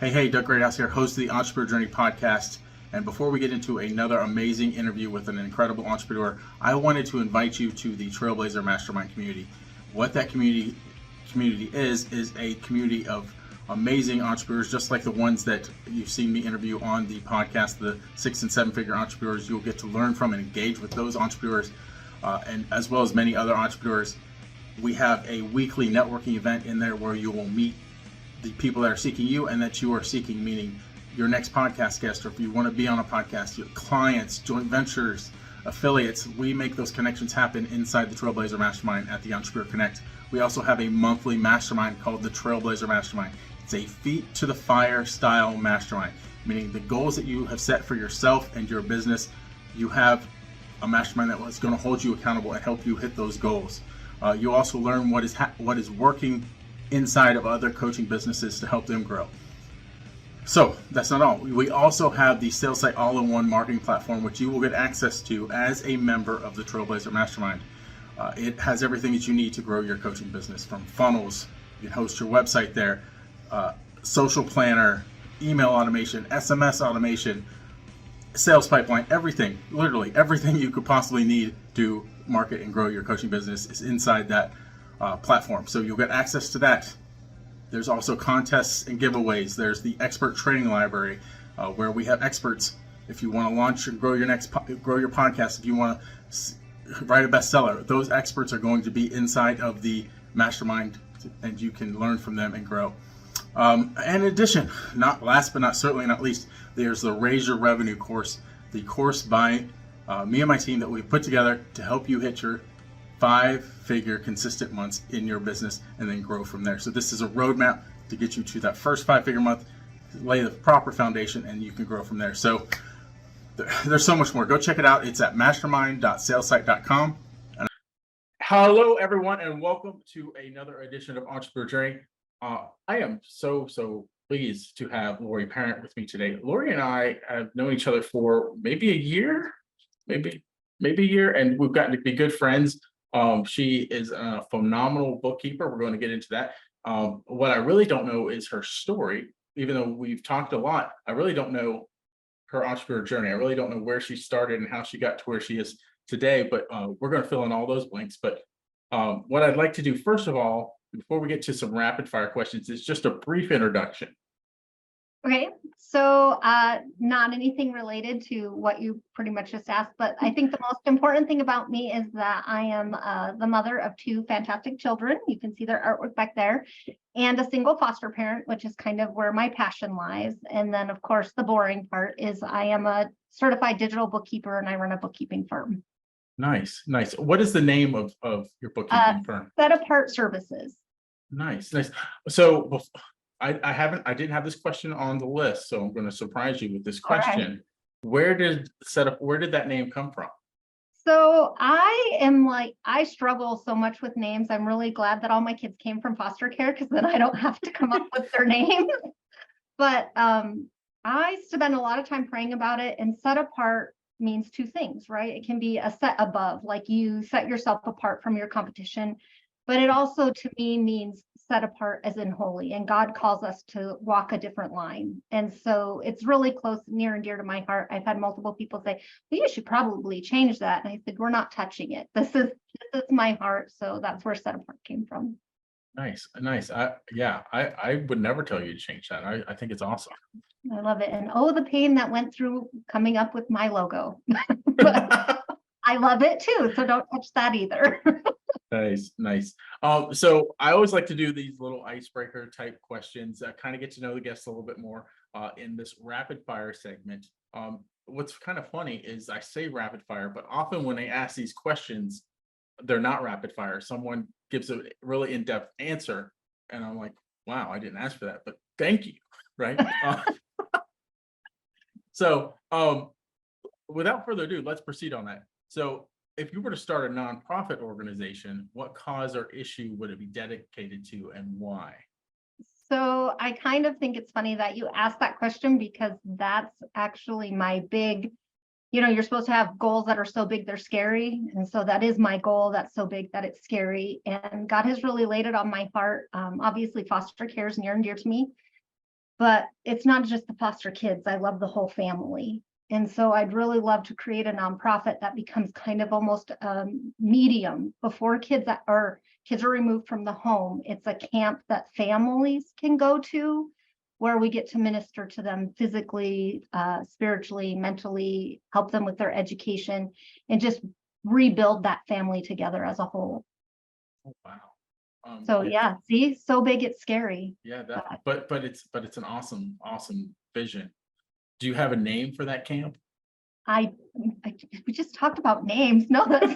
Hey, Doug Greathouse here, host of the Entrepreneur Journey podcast. And before we get into another amazing interview with an incredible entrepreneur, I wanted to invite you to the Trailblazer Mastermind community. What that community is a community of amazing entrepreneurs, just like the ones that you've seen me interview on the podcast, the 6 and 7 figure entrepreneurs. You'll get to learn from and engage with those entrepreneurs, and as well as many other entrepreneurs. We have a weekly networking event in there where you will meet the people that are seeking you and that you are seeking, meaning your next podcast guest, or if you want to be on a podcast, your clients, joint ventures, affiliates. We make those connections happen inside the Trailblazer Mastermind at the Entrepreneur Connect. We also have a monthly mastermind called the Trailblazer Mastermind. It's a feet to the fire style mastermind, meaning the goals that you have set for yourself and your business, you have a mastermind that is going to hold you accountable and help you hit those goals. You also learn what is working inside of other coaching businesses to help them grow. So that's not all. We also have the Sales Site All-in-One marketing platform, which you will get access to as a member of the Trailblazer Mastermind. It has everything that you need to grow your coaching business, from funnels, you can host your website there, social planner, email automation, SMS automation, sales pipeline, everything, literally everything you could possibly need to market and grow your coaching business is inside that platform. So you'll get access to that. There's also contests and giveaways. There's the expert training library, where we have experts. If you want to launch and grow your podcast, if you want to write a bestseller, those experts are going to be inside of the mastermind, and you can learn from them and grow. And in addition, last but certainly not least, there's the Raise Your Revenue course, the course by me and my team that we put together to help you hit your 5-figure consistent months in your business and then grow from there. So this is a roadmap to get you to that first 5-figure month, lay the proper foundation, and you can grow from there. So there's so much more. Go check it out. It's at mastermind.salesite.com. Hello, everyone, and welcome to another edition of Entrepreneur Journey. I am so pleased to have Laurie Parrent with me today. Laurie and I have known each other for maybe a year, maybe a year, and we've gotten to be good friends. She is a phenomenal bookkeeper. We're going to get into that. What I really don't know is her story. Even though we've talked a lot, I really don't know her entrepreneur journey. I really don't know where she started and how she got to where she is today, but we're going to fill in all those blanks. But what I'd like to do, first of all, before we get to some rapid fire questions, is just a brief introduction. Okay, so not anything related to what you pretty much just asked, but I think the most important thing about me is that I am the mother of 2 fantastic children. You can see their artwork back there, and a single foster parent, which is kind of where my passion lies. And then, of course, the boring part is I am a certified digital bookkeeper and I run a bookkeeping firm. Nice. What is the name of your bookkeeping firm? Set Apart Services. Nice. So I didn't have this question on the list, so I'm going to surprise you with this question. Right. Where did that name come from? So I struggle so much with names. I'm really glad that all my kids came from foster care, because then I don't have to come up with their names. But I spend a lot of time praying about it, and set apart means 2 things, right? It can be a set above, like you set yourself apart from your competition. But it also, to me, means set apart as in holy, and God calls us to walk a different line. And so it's really close, near and dear to my heart. I've had multiple people say, well, you should probably change that. And I said, we're not touching it. This is my heart. So that's where set apart came from. Nice. I would never tell you to change that. I think it's awesome. I love it. And the pain that went through coming up with my logo. But I love it too. So don't touch that either. Nice. So I always like to do these little icebreaker type questions, kind of get to know the guests a little bit more in this rapid fire segment. What's kind of funny is I say rapid fire, but often when they ask these questions, they're not rapid fire. Someone gives a really in-depth answer, and I'm like, wow, I didn't ask for that, but thank you, right? So without further ado, let's proceed on that. So if you were to start a nonprofit organization, what cause or issue would it be dedicated to, and why? So I kind of think it's funny that you asked that question, because that's actually my big, you're supposed to have goals that are so big they're scary. And so that is my goal that's so big that it's scary. And God has really laid it on my heart. Obviously, foster care is near and dear to me. but it's not just the foster kids. I love the whole family. And so I'd really love to create a nonprofit that becomes kind of almost a medium before kids are removed from the home. It's a camp that families can go to where we get to minister to them physically, spiritually, mentally, help them with their education, and just rebuild that family together as a whole. Oh, wow. So yeah, see, so big it's scary. Yeah, but it's an awesome vision. Do you have a name for that camp? I we just talked about names. No, that's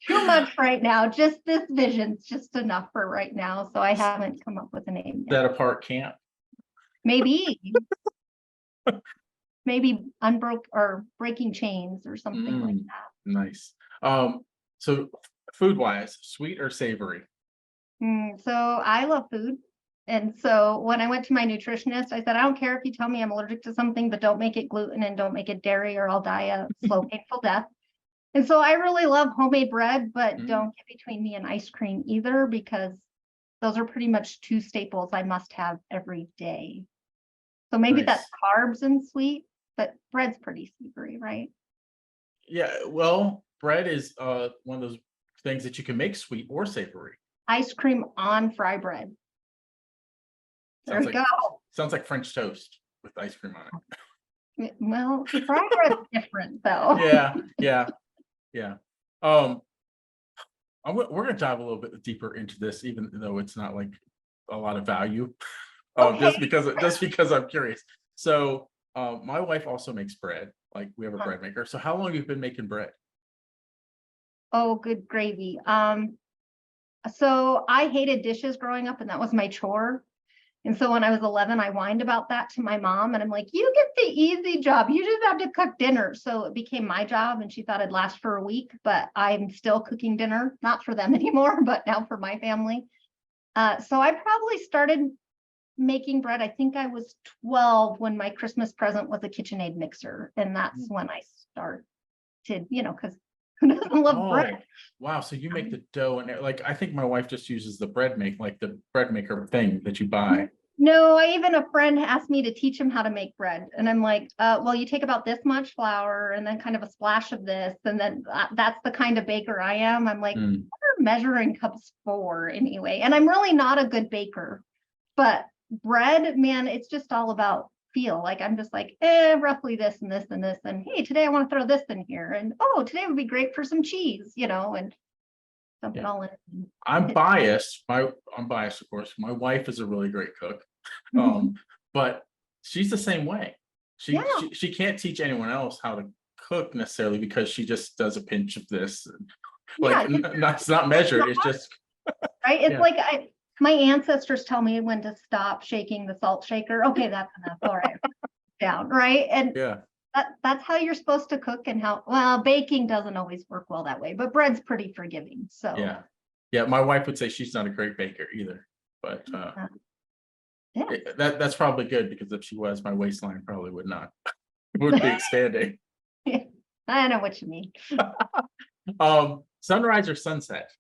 too much right now. Just this vision's just enough for right now. So I haven't come up with a name yet. Set apart camp. Maybe maybe unbroke or breaking chains or something like that. Nice. So food wise, sweet or savory? So I love food. And so when I went to my nutritionist, I said, I don't care if you tell me I'm allergic to something, but don't make it gluten and don't make it dairy or I'll die a slow, painful death. And so I really love homemade bread, but don't get between me and ice cream either, because those are pretty much two staples I must have every day. So maybe Nice. that's carbs and sweet, but bread's pretty savory, right? Yeah, well, bread is one of those things that you can make sweet or savory. Ice cream on fry bread. There we go. Sounds like French toast with ice cream on it. Well, fry bread's different though. Yeah. We're going to dive a little bit deeper into this, even though it's not like a lot of value. Just because I'm curious. So, my wife also makes bread. Like we have a bread maker. So, how long have you been making bread? Oh, good gravy. So I hated dishes growing up, and that was my chore. And so when I was 11, I whined about that to my mom, and I'm like, you get the easy job. You just have to cook dinner. So it became my job, and she thought I'd last for a week, but I'm still cooking dinner, not for them anymore, but now for my family. So I probably started making bread. I think I was 12 when my Christmas present was a KitchenAid mixer. And that's when I started, because who doesn't love bread? Wow. So you make the dough, and like I think my wife just uses the bread maker thing that you buy. No, even a friend asked me to teach him how to make bread. And I'm like, well, you take about this much flour and then kind of a splash of this. And then that's the kind of baker I am. I'm like, what are measuring cups for anyway? And I'm really not a good baker, but bread, man, it's just all about feel. Like I'm just like, roughly this and this and this. And hey, today I want to throw this in here. And oh, today would be great for some cheese, and dump it all in. I'm biased. I'm biased, of course. My wife is a really great cook. But she's the same way. She can't teach anyone else how to cook necessarily, because she just does a pinch of this. It's not measured. It's just right. It's like my ancestors tell me when to stop shaking the salt shaker. Okay, that's enough. All right, down. Right. And that's how you're supposed to cook, and baking doesn't always work well that way, but bread's pretty forgiving. So yeah. My wife would say she's not a great baker either, but that's probably good, because if she was, my waistline probably would be expanding. I know what you mean. Sunrise or sunset?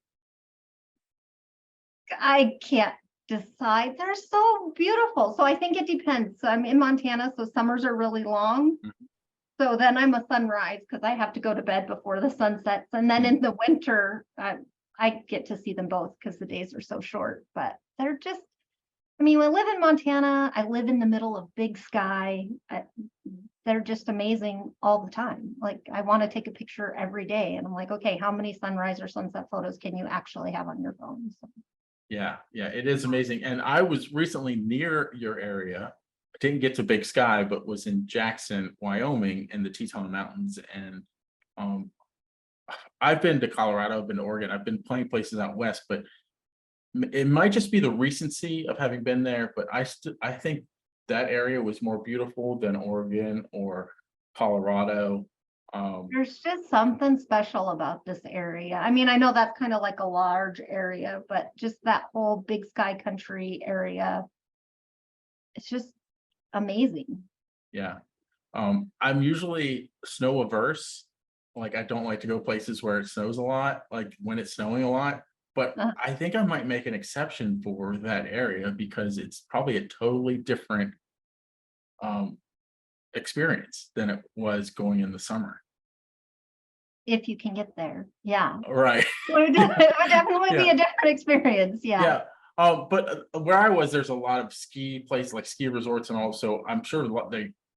I can't decide. They're so beautiful. So I think it depends. So I'm in Montana, so summers are really long. So then I'm a sunrise, because I have to go to bed before the sun sets. And then in the winter, I get to see them both because the days are so short. But they're just, we live in Montana. I live in the middle of big sky. They're just amazing all the time. Like I want to take a picture every day. And I'm like, okay, how many sunrise or sunset photos can you actually have on your phone? So. Yeah, it is amazing. And I was recently near your area. I didn't get to Big Sky, but was in Jackson, Wyoming, in the Teton Mountains. And I've been to Colorado, I've been to Oregon, I've been plenty places out west, but it might just be the recency of having been there. But I think that area was more beautiful than Oregon or Colorado. There's just something special about this area. I know that's kind of like a large area, but just that whole Big Sky country area, it's just amazing. Yeah. I'm usually snow averse. Like I don't like to go places where it snows a lot, like when it's snowing a lot. But I think I might make an exception for that area, because it's probably a totally different experience than it was going in the summer. If you can get there. Yeah. Right. It would definitely be Yeah. a different experience. Yeah. Yeah. But where I was, there's a lot of ski places like ski resorts and all. So I'm sure a lot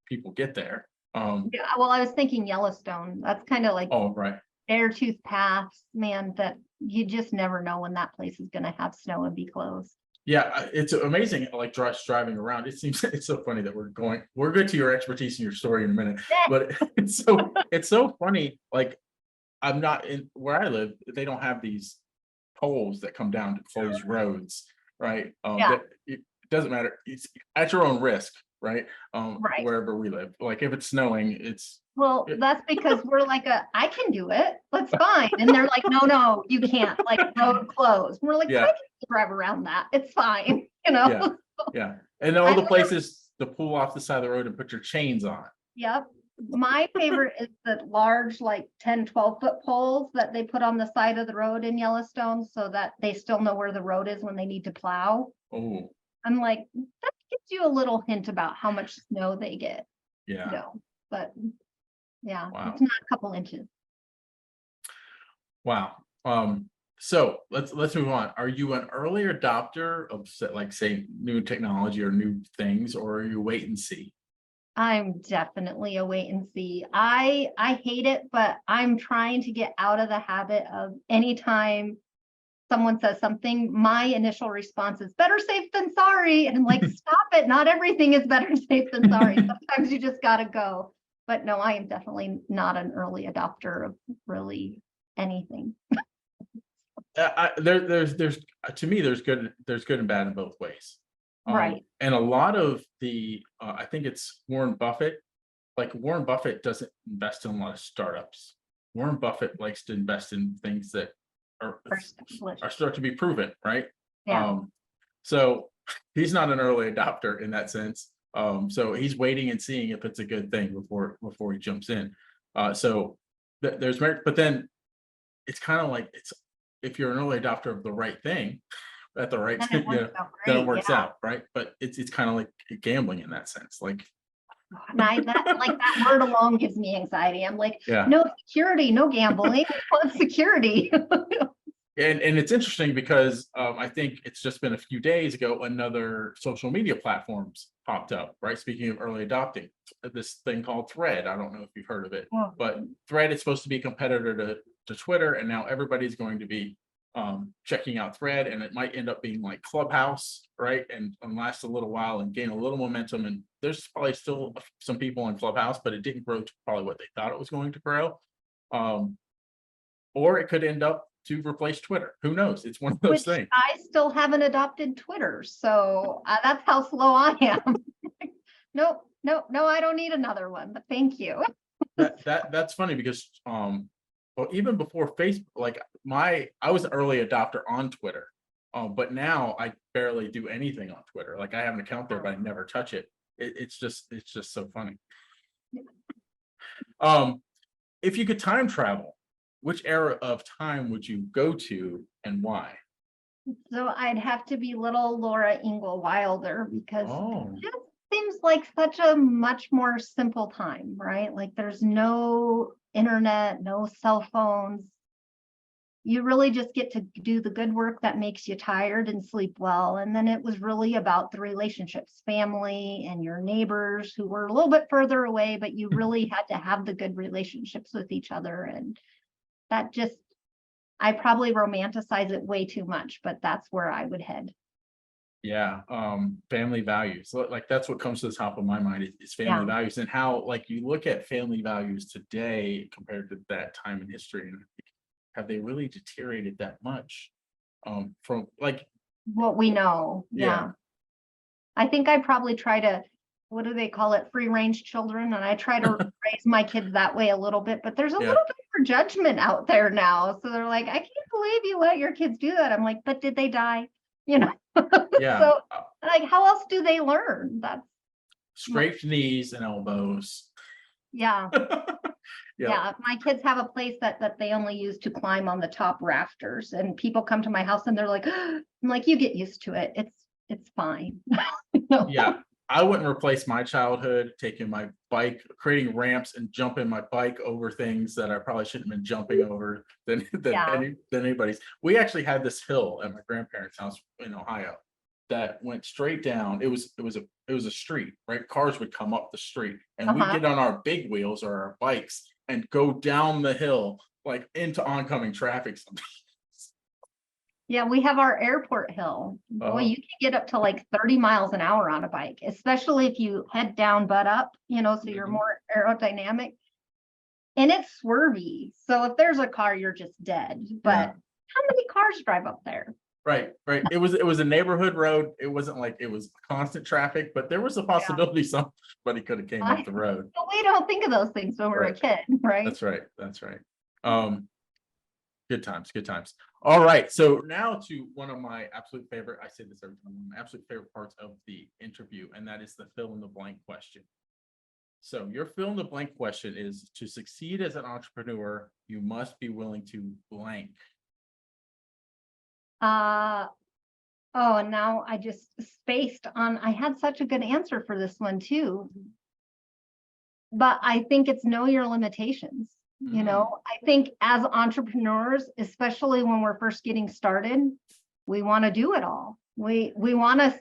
people get there. Yeah. Well, I was thinking Yellowstone. That's kind of like Oh, right. Beartooth Paths, man, that you just never know when that place is going to have snow and be closed. Yeah, it's amazing. Like driving around, it seems it's so funny that we're good to your expertise and your story in a minute, but it's so funny. Like I'm not in where I live, they don't have these poles that come down to close roads, right? Yeah. That it doesn't matter. It's at your own risk, right? Right. Wherever we live. Like if it's snowing, Well, that's because we're like I can do it. That's fine. And they're like, no, you can't. Like road closed. We're like, I yeah, can drive around that. It's fine. You know. yeah, yeah. And all I the literally- places to pull off the side of the road and put your chains on. Yep. My favorite is the large, like 10, 12-foot poles that they put on the side of the road in Yellowstone so that they still know where the road is when they need to plow. Oh, I'm like, that gives you a little hint about how much snow they get. yeah. No, but yeah, Wow. it's not a couple inches. Wow. So let's move on. Are you an early adopter of say new technology or new things, or are you wait and see? I'm definitely a wait and see. I hate it, but I'm trying to get out of the habit of anytime someone says something, my initial response is better safe than sorry. And I'm like, stop it. Not everything is better safe than sorry. Sometimes you just gotta go. But no, I am definitely not an early adopter of really anything. There's to me there's good and bad in both ways. Right. And a lot of the I think it's Warren Buffett. Like Warren Buffett doesn't invest in a lot of startups. Warren Buffett likes to invest in things that are start to be proven, right? Yeah. So he's not an early adopter in that sense. So he's waiting and seeing if it's a good thing before he jumps in. So there's merit, but then it's kind of like if you're an early adopter of the right thing at the right Then time, it works out then it great, works yeah. out, right? But it's kind of like gambling in that sense. Like And that word alone gives me anxiety. I'm like, yeah. no security, no gambling. I want security. And it's interesting because I think it's just been a few days ago, another social media platforms popped up, right? Speaking of early adopting, this thing called Thread. I don't know if you've heard of it, Oh. but Thread is supposed to be a competitor to Twitter, and now everybody's going to be checking out Thread, and it might end up being like Clubhouse, right? And last a little while and gain a little momentum. And there's probably still some people in Clubhouse, but it didn't grow to probably what they thought it was going to grow. Or it could end up to replace Twitter. Who knows? It's one of those things. I still haven't adopted Twitter, so that's how slow I am. Nope, I don't need another one, but thank you. That's funny because well, even before Facebook, like I was an early adopter on Twitter, but now I barely do anything on Twitter. Like I have an account there, but I never touch it. It's just so funny. If you could time travel, which era of time would you go to and why? So I'd have to be little Laura Ingalls Wilder because Oh, it just seems like such a much more simple time, right? Like there's no internet, no cell phones. You really just get to do the good work that makes you tired and sleep well. And then it was really about the relationships, family and your neighbors who were a little bit further away, but you really had to have the good relationships with each other. And that just, I probably romanticize it way too much, but that's where I would head. yeah. Family values. Like that's what comes to the top of my mind is family values, and how like you look at family values today compared to that time in history, and have they really deteriorated that much from like What we know. Yeah. I think I probably try to, what do they call it? Free range children. And I try to raise my kids that way a little bit, but there's a little bit more judgment out there now. So they're like, I can't believe you let your kids do that. I'm like, but did they die? You know? yeah. So like, how else do they learn? That's Scraped knees and elbows. yeah. Yeah. Yeah, my kids have a place that they only use to climb on the top rafters, and people come to my house and they're like, I'm like, you get used to it. It's fine. Yeah. I wouldn't replace my childhood taking my bike, creating ramps and jumping my bike over things that I probably shouldn't have been jumping over Yeah. than anybody's. We actually had this hill at my grandparents' house in Ohio that went straight down. It was a street, right? Cars would come up the street and we Uh-huh. get on our big wheels or our bikes and go down the hill like into oncoming traffic sometimes. Yeah, we have our airport hill. Boy, Oh, you can get up to like 30 miles an hour on a bike, especially if you head down butt up, so you're mhm. more aerodynamic. And it's swervy. So if there's a car, you're just dead. Yeah. But how many cars drive up there? Right, right. It was a neighborhood road. It wasn't like it was constant traffic, but there was a Yeah. possibility somebody could have came up the road. But we don't think of those things when we're a Right. kid, right? That's right. That's right. Um, good times, good times. All right. So now to one of my absolute favorite, I say this every time, one of my absolute favorite parts of the interview, and that is the fill in the blank question. So your fill in the blank question is, to succeed as an entrepreneur, you must be willing to blank. Uh oh, and now I just spaced on, I had such a good answer for this one too. But I think it's know your limitations. Mm, I think as entrepreneurs, especially when we're first getting started, we want to do it all. We want to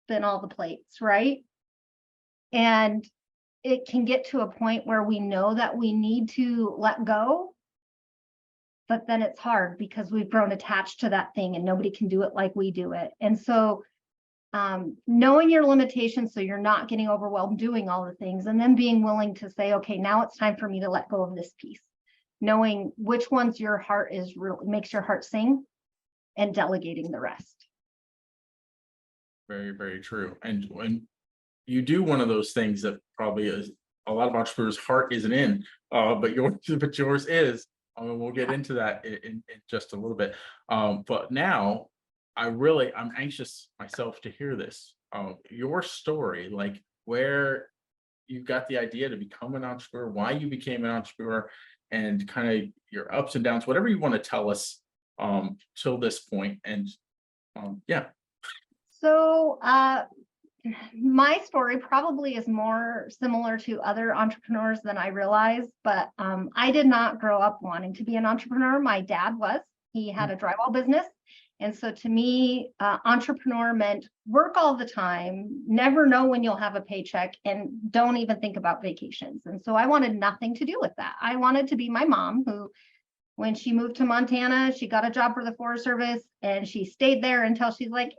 spin all the plates, right? And it can get to a point where we know that we need to let go, but then it's hard because we've grown attached to that thing and nobody can do it like we do it. And so knowing your limitations so you're not getting overwhelmed doing all the things, and then being willing to say, okay, now it's time for me to let go of this piece, knowing which ones your heart is really makes your heart sing, and delegating the rest. very, very true. And when you do one of those things that probably is a lot of entrepreneurs' heart isn't in, but yours is. We'll get Yeah. into that in just a little bit. But now I'm anxious myself to hear this. Your story, like where you got the idea to become an entrepreneur, why you became an entrepreneur, and kind of your ups and downs, whatever you want to tell us till this point. And yeah. So my story probably is more similar to other entrepreneurs than I realize, but I did not grow up wanting to be an entrepreneur. My dad was. He had a drywall business. And so to me, entrepreneur meant work all the time, never know when you'll have a paycheck, and don't even think about vacations. And so I wanted nothing to do with that. I wanted to be my mom, who, when she moved to Montana, she got a job for the Forest Service and she stayed there until she's like,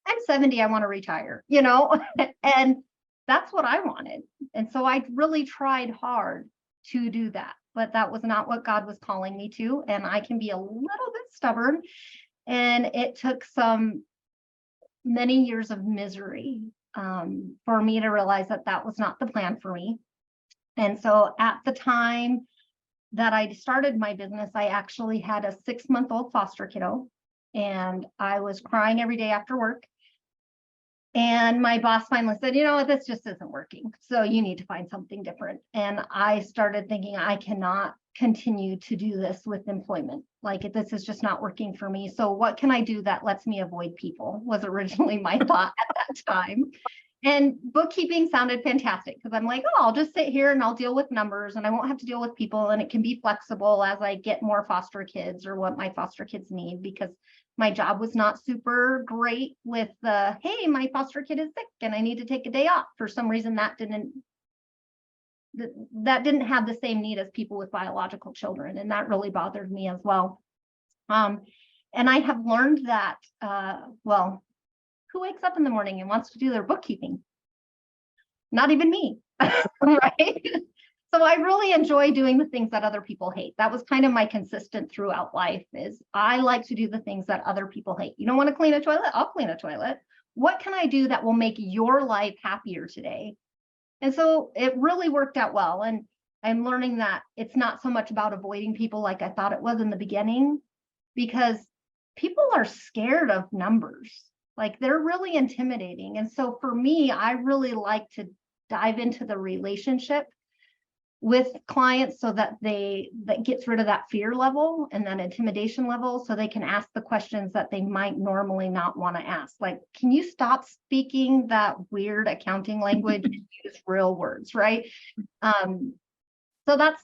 I'm 70, I want to retire, and that's what I wanted. And so I really tried hard to do that, but that was not what God was calling me to. And I can be a little bit stubborn. And it took many years of misery for me to realize that that was not the plan for me. And so at the time that I started my business, I actually had a 6-month-old foster kiddo, and I was crying every day after work. And my boss finally said, this just isn't working. So you need to find something different. And I started thinking, I cannot continue to do this with employment. Like, this is just not working for me. So what can I do that lets me avoid people, was originally my thought at that time. And bookkeeping sounded fantastic because I'm like, oh, I'll just sit here and I'll deal with numbers and I won't have to deal with people. And it can be flexible as I get more foster kids or what my foster kids need, because my job was not super great with the, hey, my foster kid is sick and I need to take a day off. For some reason, that didn't have the same need as people with biological children. And that really bothered me as well. And I have learned that, who wakes up in the morning and wants to do their bookkeeping? Not even me, right? So I really enjoy doing the things that other people hate. That was kind of my consistent throughout life, is I like to do the things that other people hate. You don't want to clean a toilet? I'll clean a toilet. What can I do that will make your life happier today? And so it really worked out well. And I'm learning that it's not so much about avoiding people like I thought it was in the beginning, because people are scared of numbers. Like, they're really intimidating. And so for me, I really like to dive into the relationship with clients so that that gets rid of that fear level and that intimidation level, so they can ask the questions that they might normally not want to ask. Like, can you stop speaking that weird accounting language and use real words, right? So that's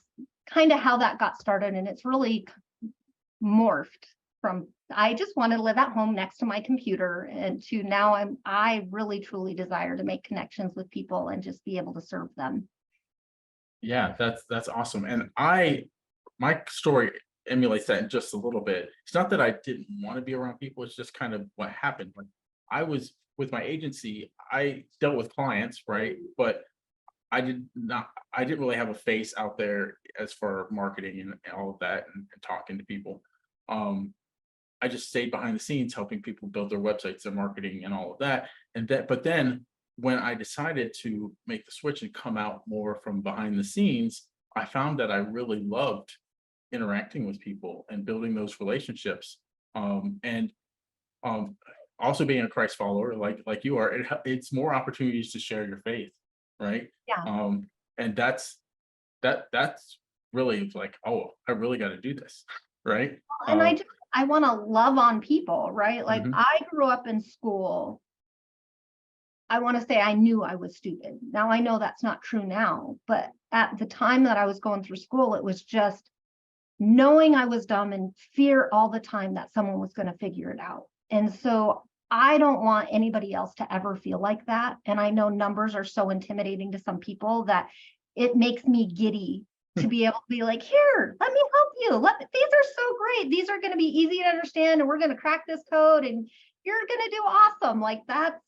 kind of how that got started, and it's really morphed from I just want to live at home next to my computer, and to now I really truly desire to make connections with people and just be able to serve them. Yeah, that's awesome. And my story emulates that in just a little bit. It's not that I didn't want to be around people, it's just kind of what happened. When I was with my agency, I dealt with clients, right? But I didn't really have a face out there as for marketing and all of that, and talking to people. I just stayed behind the scenes helping people build their websites, their marketing and all of that. But then when I decided to make the switch and come out more from behind the scenes, I found that I really loved interacting with people and building those relationships. And also being a Christ follower, like you are, it's more opportunities to share your faith, right? Yeah. And that's really like, oh, I really got to do this, right? And I want to love on people, right? Like, Mhm. I grew up in school. I want to say I knew I was stupid. Now I know that's not true now, but at the time that I was going through school, it was just knowing I was dumb and fear all the time that someone was going to figure it out. And so I don't want anybody else to ever feel like that. And I know numbers are so intimidating to some people that it makes me giddy to be able to be like, here, let me help you. These are so great. These are going to be easy to understand, and we're going to crack this code, and you're going to do awesome. Like, that's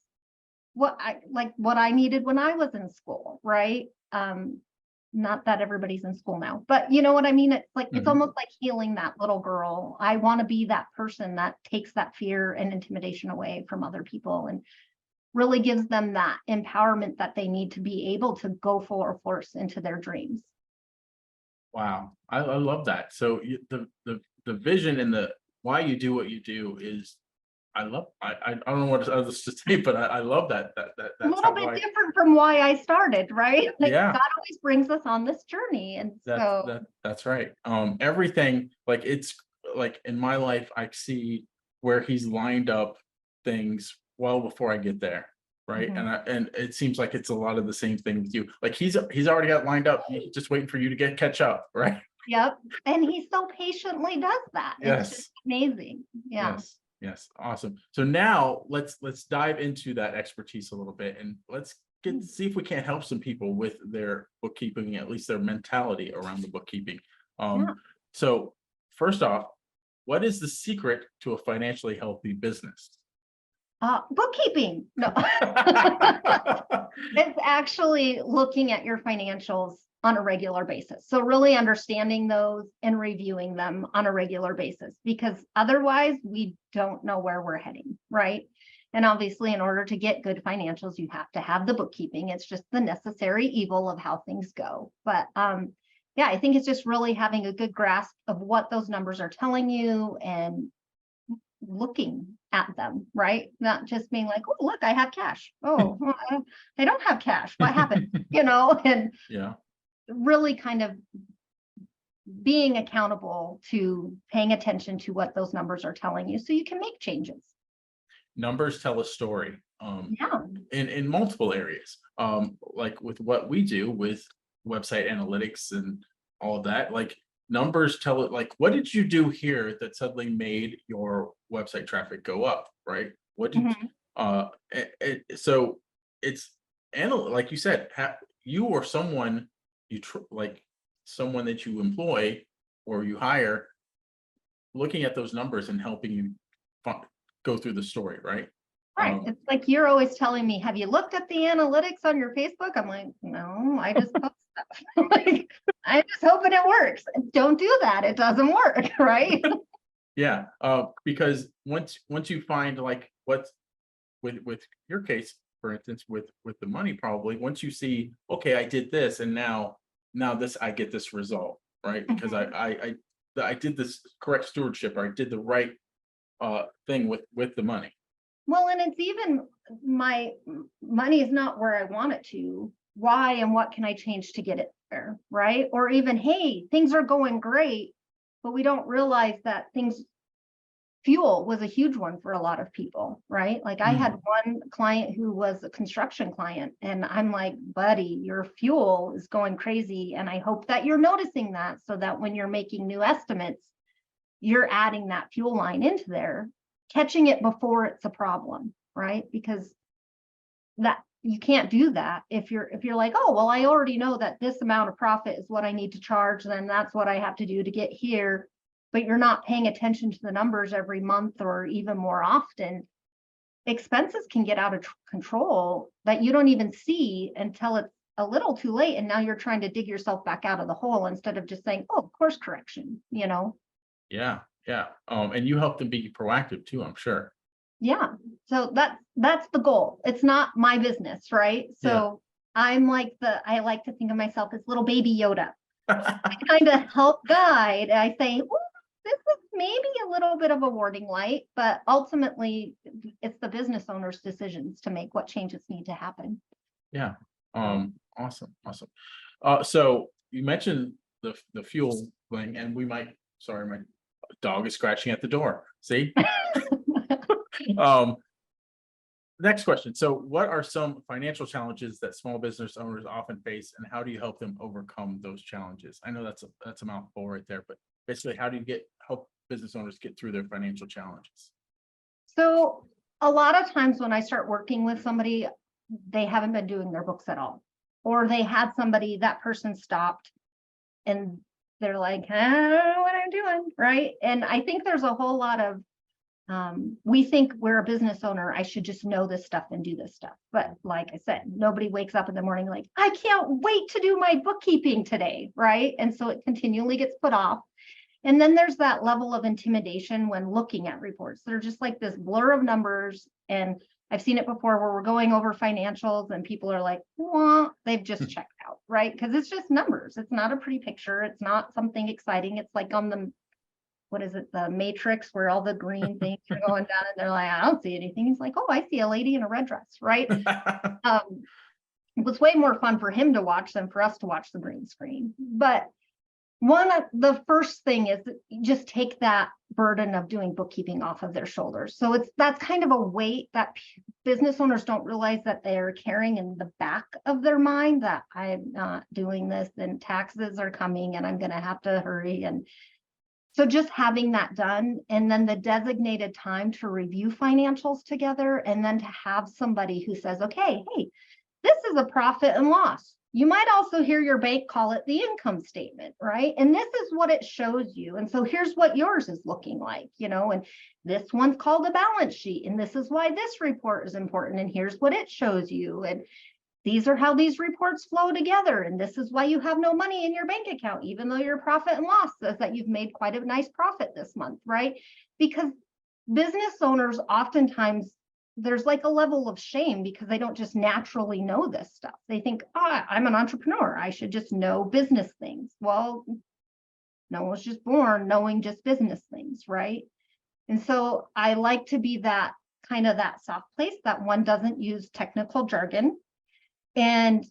what I needed when I was in school, right? Not that everybody's in school now, but you know what I mean? It's like, it's Mhm. almost like healing that little girl. I want to be that person that takes that fear and intimidation away from other people and really gives them that empowerment that they need to be able to go full force into their dreams. Wow, I love that. So the vision and the why you do what you do is, I don't know what else to say, but I love that A that's little how bit why. different from why I started, right? Like, Yeah, God always brings us on this journey. And so, that's right. Everything, like, it's like in my life, I see where he's lined up things well before I get there, right? mhm. And it seems like it's a lot of the same thing with you. Like, he's already got lined up. He's just waiting for you to catch up, right? Yep. And he so patiently does that. It's just Yes. amazing. Yeah. Yes, yes, awesome. So now let's dive into that expertise a little bit, and let's Mm. see if we can't help some people with their bookkeeping, at least their mentality around the bookkeeping. Yeah. So first off, what is the secret to a financially healthy business? Bookkeeping. No. It's actually looking at your financials on a regular basis. So really understanding those and reviewing them on a regular basis, because otherwise we don't know where we're heading, right? And obviously, in order to get good financials, you have to have the bookkeeping. It's just the necessary evil of how things go. But yeah, I think it's just really having a good grasp of what those numbers are telling you and looking at them, right? Not just being like, oh, look, I have cash. Oh, well, I don't have cash. What happened? And Yeah, really kind of being accountable to paying attention to what those numbers are telling you so you can make changes. numbers tell a story. Yeah. In multiple areas. Like with what we do with website analytics and all of that, like numbers tell it, like, what did you do here that suddenly made your website traffic go up, right? What did Mhm. so it's like you said, you or someone like someone that you employ or you hire, looking at those numbers and helping you fi- go through the story, right? Right. Um, It's like you're always telling me, have you looked at the analytics on your Facebook? I'm like, no, I just post stuff. Like, I'm just hoping it works. Don't do that. It doesn't work, right? Yeah, because once you find like what's with your case, for instance, with the money, probably once you see, okay, I did this, and now this I get this result, right? Because Mhm. I did this correct stewardship, or I did the right thing with the money. Well, and it's even my money is not where I want it to why and what can I change to get it there, right? Or even, hey, things are going great, but we don't realize that fuel was a huge one for a lot of people, right? Like I had one client who was a construction client, and I'm like, buddy, your fuel is going crazy. And I hope that you're noticing that, so that when you're making new estimates, you're adding that fuel line into there, catching it before it's a problem, right? Because that you can't do that if you're like, oh, well, I already know that this amount of profit is what I need to charge, then that's what I have to do to get here. But you're not paying attention to the numbers every month or even more often. Expenses can get out of control that you don't even see until it's a little too late. And now you're trying to dig yourself back out of the hole instead of just saying, oh, course correction, Yeah. Yeah. And you help them be proactive too, I'm sure. Yeah. So that's the goal. It's not my business, right? So I'm like I like to think of myself as little baby Yoda. I kind of help guide. I say, well, this is maybe a little bit of a warning light, but ultimately it's the business owner's decisions to make what changes need to happen. Yeah. Awesome. Awesome. So you mentioned the fuel thing, and sorry, my dog is scratching at the door. See? Next question. So what are some financial challenges that small business owners often face, and how do you help them overcome those challenges? I know that's a mouthful right there, but basically, how do you help business owners get through their financial challenges? So a lot of times when I start working with somebody, they haven't been doing their books at all, or they had somebody, that person stopped, and they're like, I don't know what I'm doing, right? And I think there's a whole lot of we think we're a business owner, I should just know this stuff and do this stuff. But like I said, nobody wakes up in the morning like, I can't wait to do my bookkeeping today, right? And so it continually gets put off. And then there's that level of intimidation when looking at reports. They're just like this blur of numbers. And I've seen it before where we're going over financials and people are like, well, they've just checked out, right? Because it's just numbers. It's not a pretty picture. It's not something exciting. It's like on what is it, the Matrix, where all the green things are going down and they're like, I don't see anything. He's like, oh, I see a lady in a red dress, right? It was way more fun for him to watch than for us to watch the green screen. But the first thing is just take that burden of doing bookkeeping off of their shoulders. So that's kind of a weight that business owners don't realize that they're carrying in the back of their mind, that I'm not doing this and taxes are coming and I'm going to have to hurry. And so just having that done, and then the designated time to review financials together, and then to have somebody who says, okay, hey, this is a profit and loss. You might also hear your bank call it the income statement, right? And this is what it shows you. And so here's what yours is looking like, and this one's called a balance sheet. And this is why this report is important. And here's what it shows you. And these are how these reports flow together. And this is why you have no money in your bank account, even though your profit and loss says that you've made quite a nice profit this month, right? Because business owners oftentimes, there's like a level of shame because they don't just naturally know this stuff. They think, I'm an entrepreneur, I should just know business things. Well, no one's just born knowing just business things, right? And so I like to be that kind of that soft place that one doesn't use technical jargon, and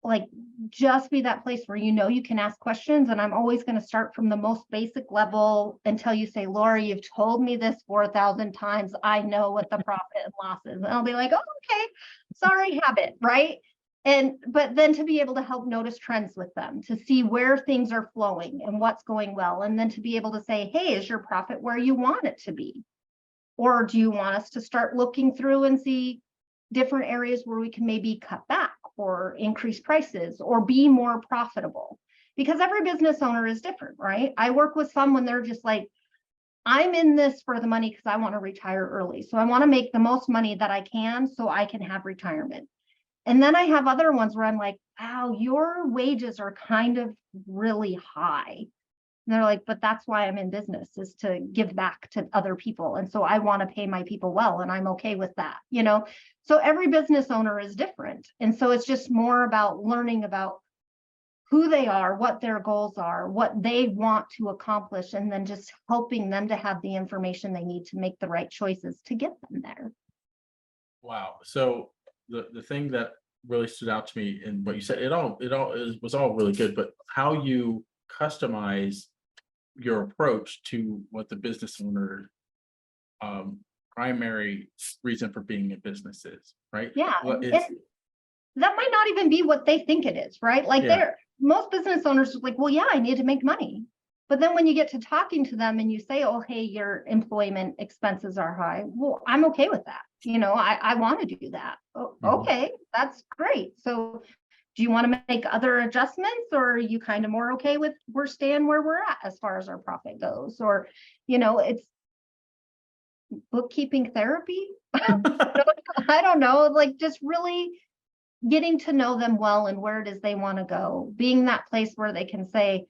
like just be that place where you can ask questions. And I'm always going to start from the most basic level until you say, Laurie, you've told me this 4,000 times. I know what the profit and loss is. And I'll be like, oh, okay, sorry, habit, right? But then to be able to help notice trends with them, to see where things are flowing and what's going well. And then to be able to say, hey, is your profit where you want it to be? Or do you want us to start looking through and see different areas where we can maybe cut back or increase prices or be more profitable? Because every business owner is different, right? I work with some when they're just like, I'm in this for the money because I want to retire early. So I want to make the most money that I can so I can have retirement. And then I have other ones where I'm like, wow, your wages are kind of really high. And they're like, but that's why I'm in business, is to give back to other people. And so I want to pay my people well, and I'm okay with that, So every business owner is different. And so it's just more about learning about who they are, what their goals are, what they want to accomplish, and then just helping them to have the information they need to make the right choices to get them there. Wow. So the thing that really stood out to me in what you said. Was all really good, but how you customize your approach to what the business owner um, primary reason for being in business is, right? Yeah. What And is that might not even be what they think it is, right? Like yeah. most business owners are like, well, yeah, I need to make money. But then when you get to talking to them and you say, oh, hey, your employment expenses are high. Well, I'm okay with that. I want to do that. Oh, Mhm. okay, that's great. So do you want to make other adjustments, or are you kind of more okay with we're staying where we're at as far as our profit goes? Or, it's bookkeeping therapy. I don't know, like just really getting to know them well and where it is they want to go, being that place where they can say,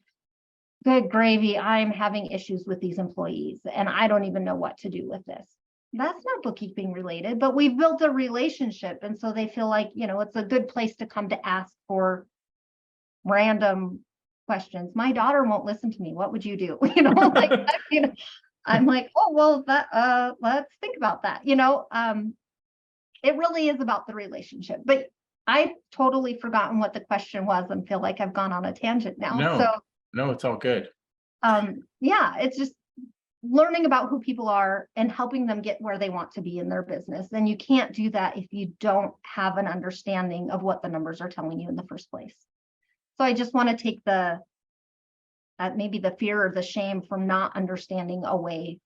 good gravy, I'm having issues with these employees and I don't even know what to do with this. That's not bookkeeping related, but we've built a relationship. And so they feel like, it's a good place to come to ask for random questions. My daughter won't listen to me. What would you do? Like, I'm like, oh, well, let's think about that. It really is about the relationship. But I've totally forgotten what the question was and feel like I've gone on a tangent now. So No, no, it's all good. yeah, it's just learning about who people are and helping them get where they want to be in their business. And you can't do that if you don't have an understanding of what the numbers are telling you in the first place. So I just want to take maybe the fear or the shame from not understanding away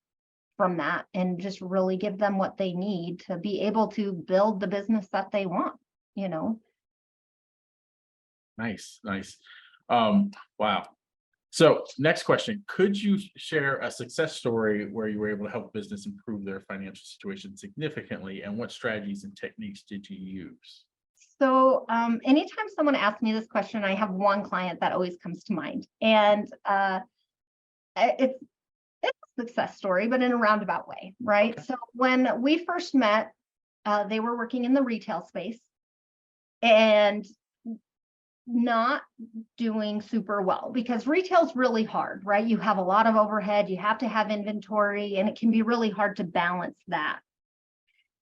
from that and just really give them what they need to be able to build the business that they want, you know. Nice, nice. Wow. So next question, could you share a success story where you were able to help business improve their financial situation significantly, and what strategies and techniques did you use? So anytime someone asks me this question, I have one client that always comes to mind. And it's a success story, but in a roundabout way, right? Okay. So when we first met, they were working in the retail space and not doing super well because retail's really hard, right? You have a lot of overhead, you have to have inventory, and it can be really hard to balance that.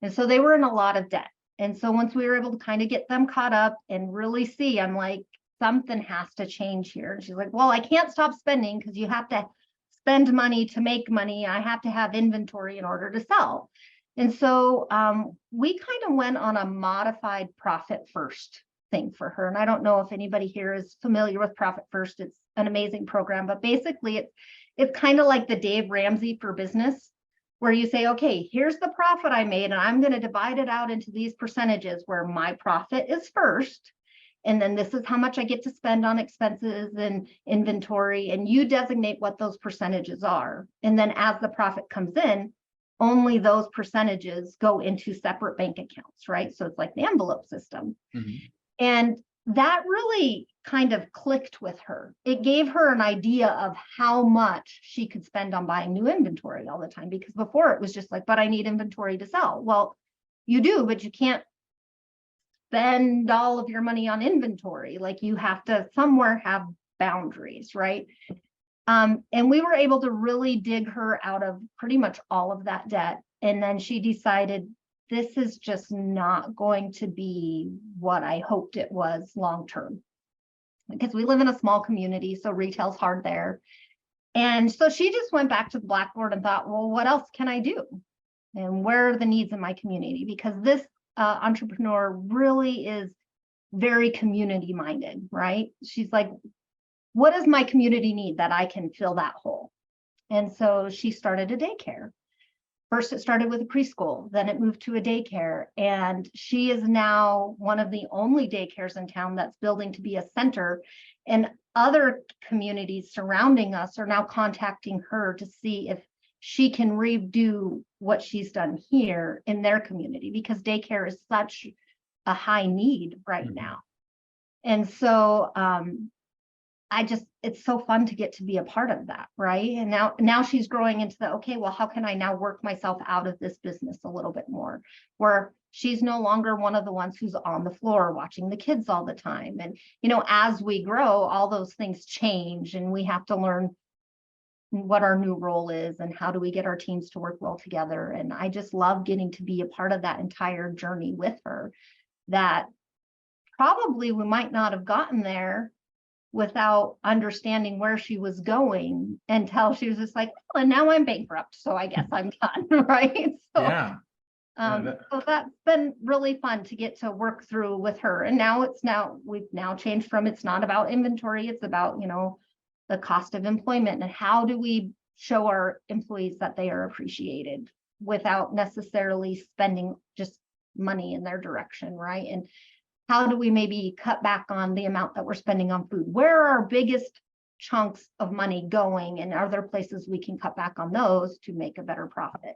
And so they were in a lot of debt. And so once we were able to kind of get them caught up and really see, I'm like, something has to change here. And she's like, well, I can't stop spending because you have to spend money to make money. I have to have inventory in order to sell. And so we kind of went on a modified profit first thing for her. And I don't know if anybody here is familiar with Profit First. It's an amazing program, but basically it's kind of like the Dave Ramsey for business, where you say, okay, here's the profit I made, and I'm going to divide it out into these percentages where my profit is first. And then this is how much I get to spend on expenses and inventory. And you designate what those percentages are. And then as the profit comes in, only those percentages go into separate bank accounts, right? So it's like the envelope system. Mhm. And that really kind of clicked with her. It gave her an idea of how much she could spend on buying new inventory all the time, because before it was just like, but I need inventory to sell. Well, you do, but you can't spend all of your money on inventory. Like you have to somewhere have boundaries, right? And we were able to really dig her out of pretty much all of that debt. And then she decided this is just not going to be what I hoped it was long term. Because we live in a small community, so retail's hard there. And so she just went back to the blackboard and thought, well, what else can I do? And where are the needs in my community? Because this entrepreneur really is very community minded, right? She's like, what does my community need that I can fill that hole? And so she started a daycare. First, it started with a preschool, then it moved to a daycare. And she is now one of the only daycares in town that's building to be a center. And other communities surrounding us are now contacting her to see if she can redo what she's done here in their community, because daycare is such a high need right now. And so it's so fun to get to be a part of that, right? And now she's growing into the, okay, well, how can I now work myself out of this business a little bit more, where she's no longer one of the ones who's on the floor watching the kids all the time. And, as we grow, all those things change and we have to learn what our new role is and how do we get our teams to work well together. And I just love getting to be a part of that entire journey with her, that probably we might not have gotten there without understanding where she was going until she was just like, oh, and now I'm bankrupt, so I guess I'm done, right? So, Yeah. so that's been really fun to get to work through with her. And we've now changed from, it's not about inventory, it's about, the cost of employment and how do we show our employees that they are appreciated without necessarily spending just money in their direction, right? And how do we maybe cut back on the amount that we're spending on food? Where are our biggest chunks of money going? And are there places we can cut back on those to make a better profit,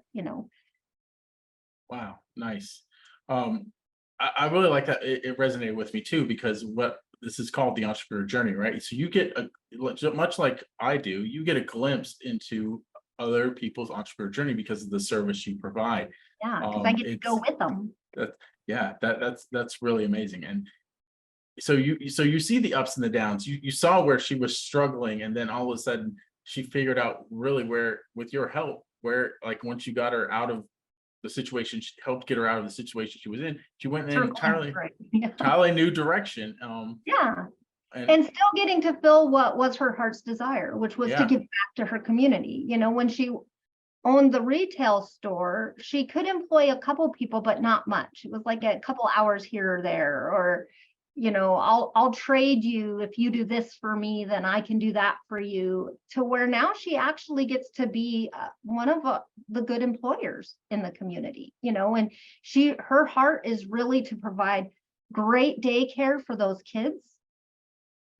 Wow, nice. I really like that. It resonated with me too, because what this is called the entrepreneur journey, right? So you get much like I do, you get a glimpse into other people's entrepreneur journey because of the service you provide. Yeah, because I get to go with them. That's really amazing. And so you see the ups and the downs. You saw where she was struggling, and then all of a sudden she figured out really where, with your help, where like once you got her out of the situation, she helped get her out of the situation she was in. She went in an entirely new direction. Yeah. And still getting to fill what was her heart's desire, which was to give back to her community. When she owned the retail store, she could employ a couple people, but not much. It was like a couple hours here or there, or, I'll trade you. If you do this for me, then I can do that for you, to where now she actually gets to be one of the good employers in the community, and her heart is really to provide great daycare for those kids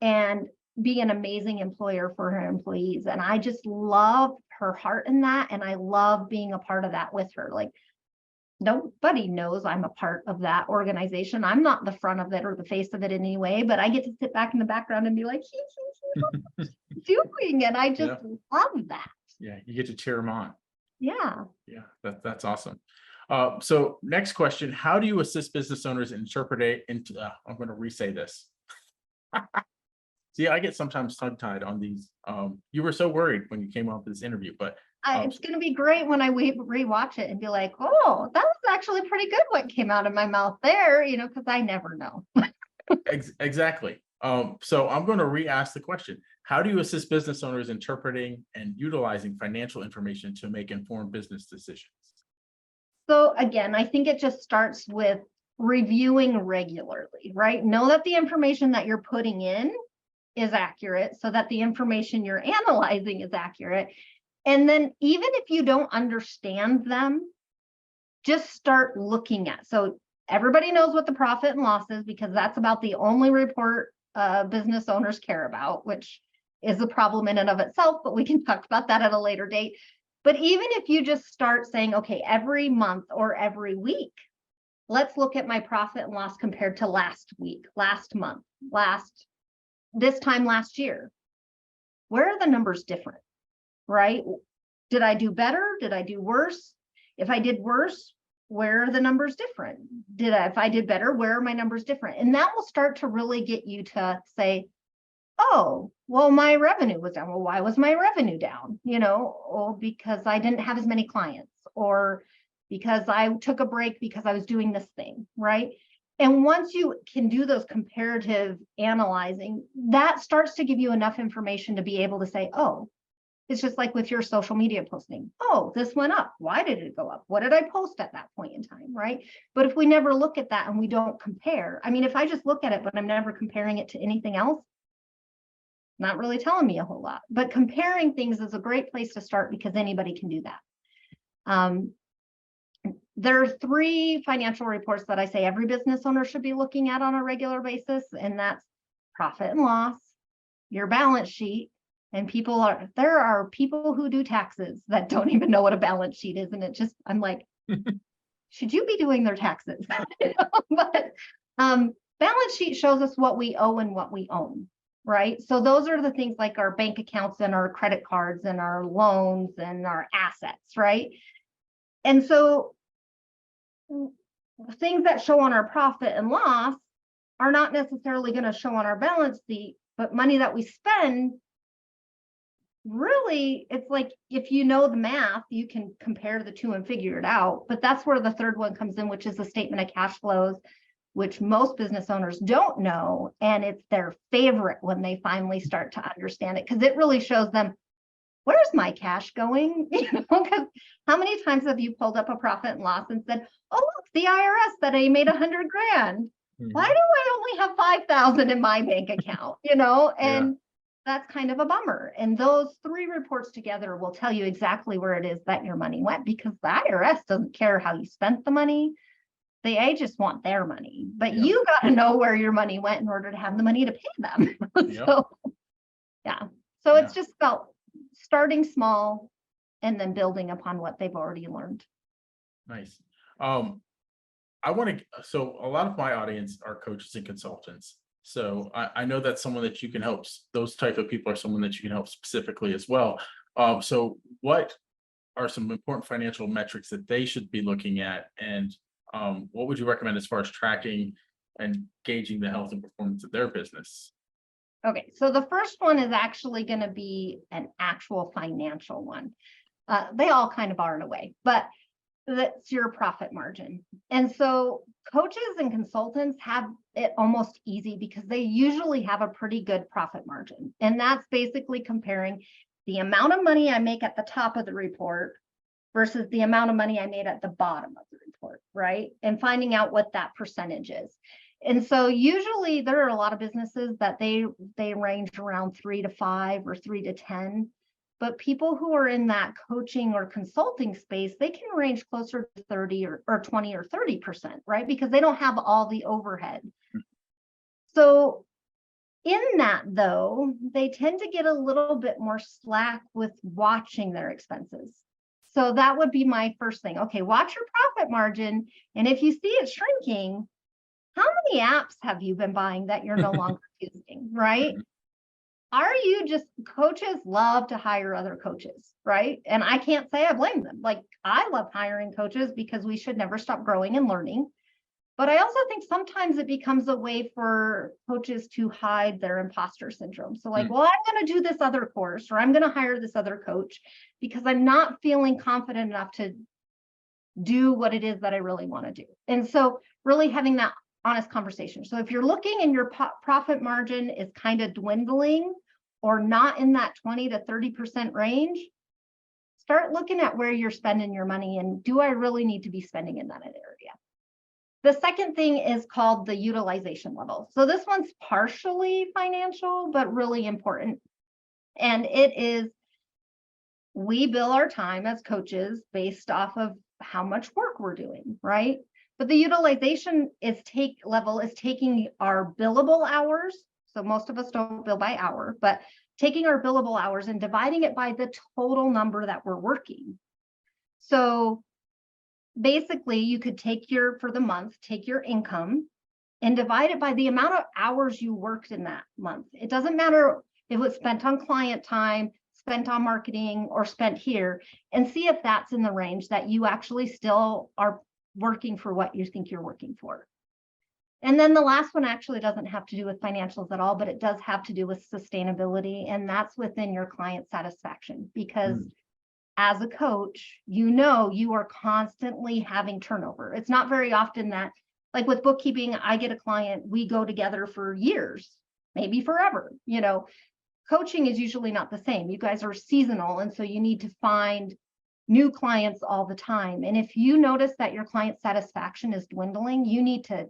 and be an amazing employer for her employees. And I just love her heart in that. And I love being a part of that with her. Like, nobody knows I'm a part of that organization. I'm not the front of it or the face of it in any way, but I get to sit back in the background and be like, what's doing? And I just love that. Yeah, you get to cheer them on. Yeah. Yeah, that's awesome. So next question, how do you assist business owners interpret into, I'm going to re-say this. See, I get sometimes tongue-tied on these. You were so worried when you came up with this interview, but it's going to be great when I rewatch it and be like, oh, that was actually pretty good what came out of my mouth there, because I never know. Exactly. So I'm going to re-ask the question. How do you assist business owners interpreting and utilizing financial information to make informed business decisions? So again, I think it just starts with reviewing regularly, right? Know that the information that you're putting in is accurate, so that the information you're analyzing is accurate. And then even if you don't understand them, just start looking at. So everybody knows what the profit and loss is, because that's about the only report business owners care about, which is a problem in and of itself, but we can talk about that at a later date. But even if you just start saying, okay, every month or every week, let's look at my profit and loss compared to last week, last month, this time last year. Where are the numbers different? Right? Did I do better? Did I do worse? If I did worse, where are the numbers different? If I did better, where are my numbers different? And that will start to really get you to say, oh, well, my revenue was down. Well, why was my revenue down? Because I didn't have as many clients, or because I took a break because I was doing this thing, right? And once you can do those comparative analyzing, that starts to give you enough information to be able to say, oh, it's just like with your social media posting. Oh, this went up. Why did it go up? What did I post at that point in time, right? But if we never look at that and we don't compare, if I just look at it, but I'm never comparing it to anything else, not really telling me a whole lot. But comparing things is a great place to start, because anybody can do that. There are 3 financial reports that I say every business owner should be looking at on a regular basis, and that's profit and loss, your balance sheet, and there are people who do taxes that don't even know what a balance sheet is, and I'm like, should you be doing their taxes? But balance sheet shows us what we owe and what we own, right? So those are the things like our bank accounts and our credit cards and our loans and our assets, right? And so things that show on our profit and loss are not necessarily going to show on our balance sheet, but money that we spend, really, it's like, if you know the math, you can compare the two and figure it out. But that's where the third one comes in, which is the statement of cash flows, which most business owners don't know. And it's their favorite when they finally start to understand it, because it really shows them, where's my cash going? Because how many times have you pulled up a profit and loss and said, oh, look, the IRS said I made 100 grand. Why do I only have 5,000 in my bank account? And that's kind of a bummer. And those 3 reports together will tell you exactly where it is that your money went, because the IRS doesn't care how you spent the money. They just want their money, but you got to know where your money went in order to have the money to pay them. So it's just about starting small and then building upon what they've already learned. Nice. So a lot of my audience are coaches and consultants. So I know that's someone that you can help. Those type of people are someone that you can help specifically as well. So what are some important financial metrics that they should be looking at? And what would you recommend as far as tracking and gauging the health and performance of their business? Okay, so the first one is actually going to be an actual financial one. They all kind of are in a way, but that's your profit margin. And so coaches and consultants have it almost easy because they usually have a pretty good profit margin. And that's basically comparing the amount of money I make at the top of the report versus the amount of money I made at the bottom of the report, right? And finding out what that percentage is. And so usually there are a lot of businesses that they range around 3 to 5 or 3 to 10. But people who are in that coaching or consulting space, they can range closer to 30 or 20 or 30%, right? Because they don't have all the overhead. So in that, though, they tend to get a little bit more slack with watching their expenses. So that would be my first thing. Okay, watch your profit margin. And if you see it shrinking, how many apps have you been buying that you're no longer using, right? Are you just, coaches love to hire other coaches, right? And I can't say I blame them. Like, I love hiring coaches because we should never stop growing and learning. But I also think sometimes it becomes a way for coaches to hide their imposter syndrome. So like, well, I'm going to do this other course, or I'm going to hire this other coach because I'm not feeling confident enough to do what it is that I really want to do. And so really having that honest conversation. So if you're looking and your profit margin is kind of dwindling or not in that 20 to 30% range, start looking at where you're spending your money and do I really need to be spending in that area? The second thing is called the utilization level. So this one's partially financial, but really important. And it is, we bill our time as coaches based off of how much work we're doing, right? But the utilization level is taking our billable hours. So most of us don't bill by hour, but taking our billable hours and dividing it by the total number that we're working. So basically you could for the month, take your income and divide it by the amount of hours you worked in that month. It doesn't matter if it was spent on client time, spent on marketing, or spent here, and see if that's in the range that you actually still are working for what you think you're working for. And then the last one actually doesn't have to do with financials at all, but it does have to do with sustainability, and that's within your client satisfaction. Because as a coach, you are constantly having turnover. It's not very often that, like with bookkeeping, I get a client, we go together for years, maybe forever. Coaching is usually not the same. You guys are seasonal, and so you need to find new clients all the time. And if you notice that your client satisfaction is dwindling, you need to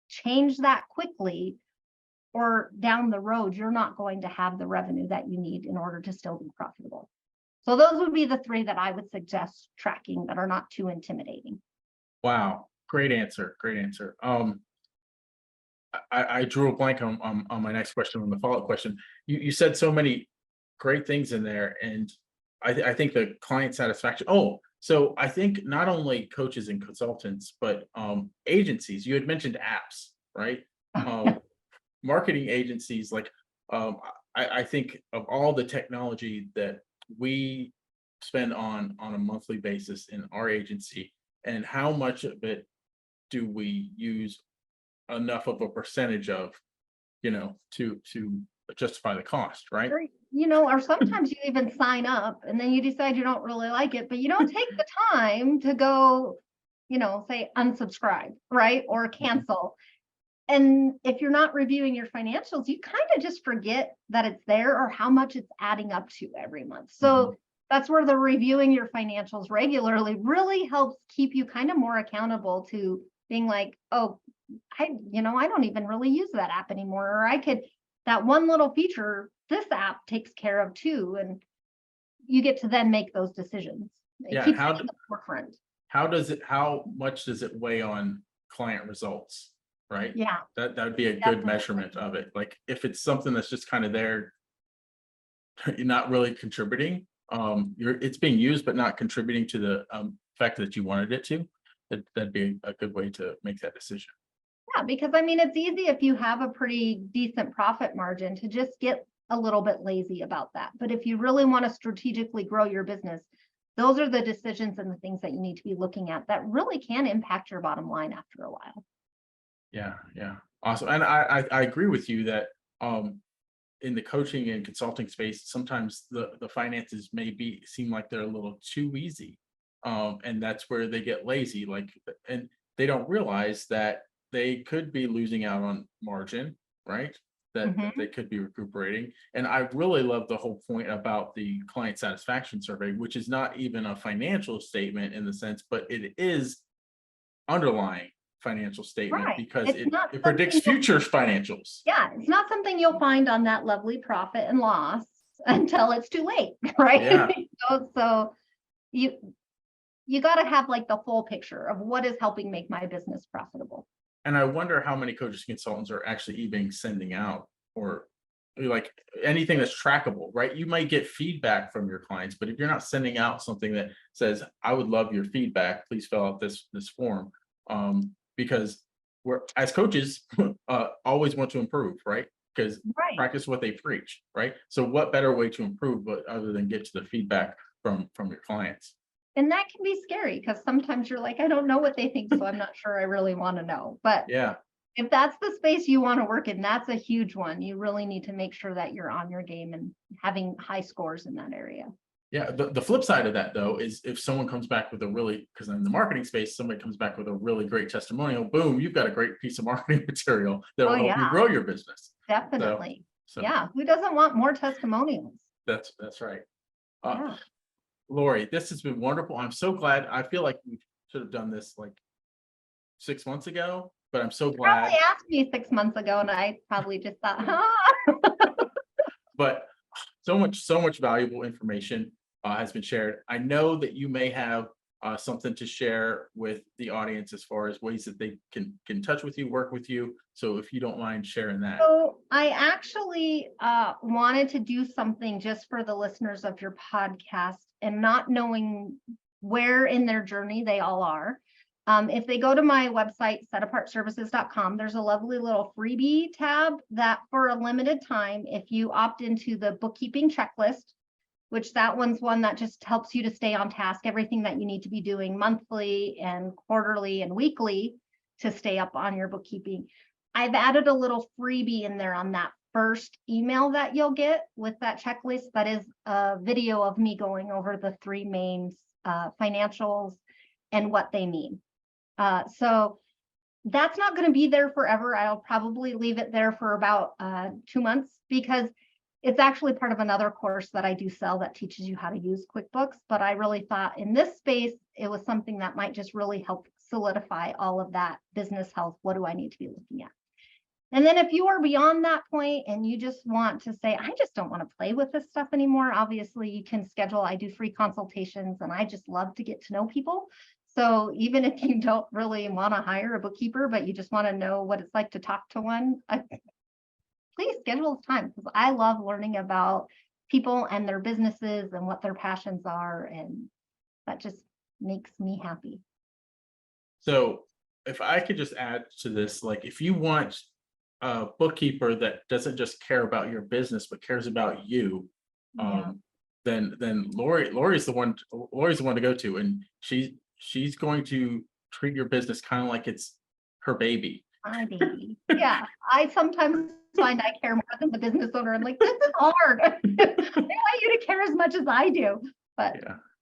change that quickly, or down the road, you're not going to have the revenue that you need in order to still be profitable. So those would be the 3 that I would suggest tracking that are not too intimidating. Wow, great answer. Great answer. I drew a blank on my next question, on the follow-up question. You said so many great things in there, and I think the client satisfaction. Oh, so I think not only coaches and consultants, but agencies. You had mentioned apps, right? Marketing agencies. Like, I think of all the technology that we spend on a monthly basis in our agency, and how much of it do we use enough of a percentage of, to justify the cost, right? Or sometimes you even sign up and then you decide you don't really like it, but you don't take the time to go, say unsubscribe, right? Or cancel. And if you're not reviewing your financials, you kind of just forget that it's there or how much it's adding up to every month. So that's where the reviewing your financials regularly really helps keep you kind of more accountable to being like, oh, I don't even really use that app anymore. Or that one little feature, this app takes care of too. And you get to then make those decisions. It keeps it in the forefront. How much does it weigh on client results? Right. Yeah. That would be a good measurement of it. Like if it's something that's just kind of there, you're not really contributing. It's being used, but not contributing to the effect that you wanted it to. That'd be a good way to make that decision. Yeah, because I mean, it's easy if you have a pretty decent profit margin to just get a little bit lazy about that. But if you really want to strategically grow your business, those are the decisions and the things that you need to be looking at that really can impact your bottom line after a while. Yeah, awesome. And I agree with you that in the coaching and consulting space, sometimes the finances seem like they're a little too easy. And that's where they get lazy, and they don't realize that they could be losing out on margin, right? That they could be recuperating. And I really love the whole point about the client satisfaction survey, which is not even a financial statement in the sense, but it is underlying financial statement because it predicts future financials. Yeah, it's not something you'll find on that lovely profit and loss until it's too late, right? Yeah. So you got to have like the full picture of what is helping make my business profitable. And I wonder how many coaches and consultants are actually even sending out or like anything that's trackable, right? You might get feedback from your clients, but if you're not sending out something that says, I would love your feedback, please fill out this form. Because we're as coaches always want to improve, right? Because practice what they preach, right? So what better way to improve but other than get to the feedback from your clients? And that can be scary because sometimes you're like, I don't know what they think, so I'm not sure I really want to know. But if that's the space you want to work in, that's a huge one. You really need to make sure that you're on your game and having high scores in that area. Yeah, the flip side of that though is if someone comes back with because in the marketing space, somebody comes back with a really great testimonial, boom, you've got a great piece of marketing material that will help you grow your business. Definitely. So who doesn't want more testimonials? That's right. Laurie, this has been wonderful. I'm so glad. I feel like we should have done this like 6 months ago, but I'm so glad. You probably asked me 6 months ago and I probably just thought, But so much valuable information has been shared. I know that you may have something to share with the audience as far as ways that they can get in touch with you, work with you. So if you don't mind sharing that. So I actually wanted to do something just for the listeners of your podcast and not knowing where in their journey they all are. If they go to my website, setapartservices.com, there's a lovely little freebie tab that for a limited time, if you opt into the bookkeeping checklist, which that one's one that just helps you to stay on task, everything that you need to be doing monthly and quarterly and weekly to stay up on your bookkeeping. I've added a little freebie in there on that first email that you'll get with that checklist. That is a video of me going over the 3 main financials and what they mean. So that's not going to be there forever. I'll probably leave it there for about 2 months because it's actually part of another course that I do sell that teaches you how to use QuickBooks. But I really thought in this space, it was something that might just really help solidify all of that business health. What do I need to be looking at? And then if you are beyond that point and you just want to say, I just don't want to play with this stuff anymore, obviously you can schedule. I do free consultations and I just love to get to know people. So even if you don't really want to hire a bookkeeper, but you just want to know what it's like to talk to one, please schedule time because I love learning about people and their businesses and what their passions are. And that just makes me happy. So if I could just add to this, like if you want a bookkeeper that doesn't just care about your business, but cares about you, then Laurie's the one to go to. And she's going to treat your business kind of like it's her baby. My baby. Yeah. I sometimes find I care more than the business owner. I'm like, this is hard. I want you to care as much as I do, but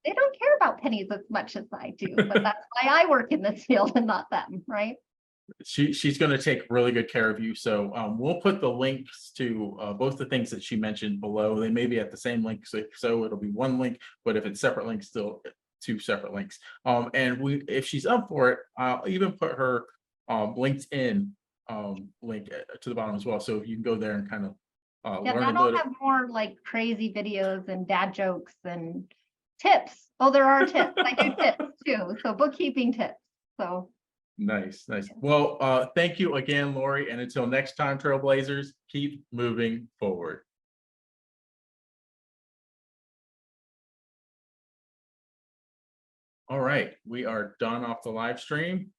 they don't care about pennies as much as I do. But that's why I work in this field and not them, right? she's going to take really good care of you. So we'll put the links to both the things that she mentioned below. They may be at the same link, so it'll be one link, but if it's separate links, still two separate links. And if she's up for it, I'll even put her LinkedIn link to the bottom as well, so you can go there and kind of Yeah, learn a that'll little. have more like crazy videos and dad jokes and tips. Oh, there are tips. I do tips too. So bookkeeping tips. So Nice. Well, thank you again, Laurie, and until next time, Trailblazers, keep moving forward. All right, we are done off the live stream.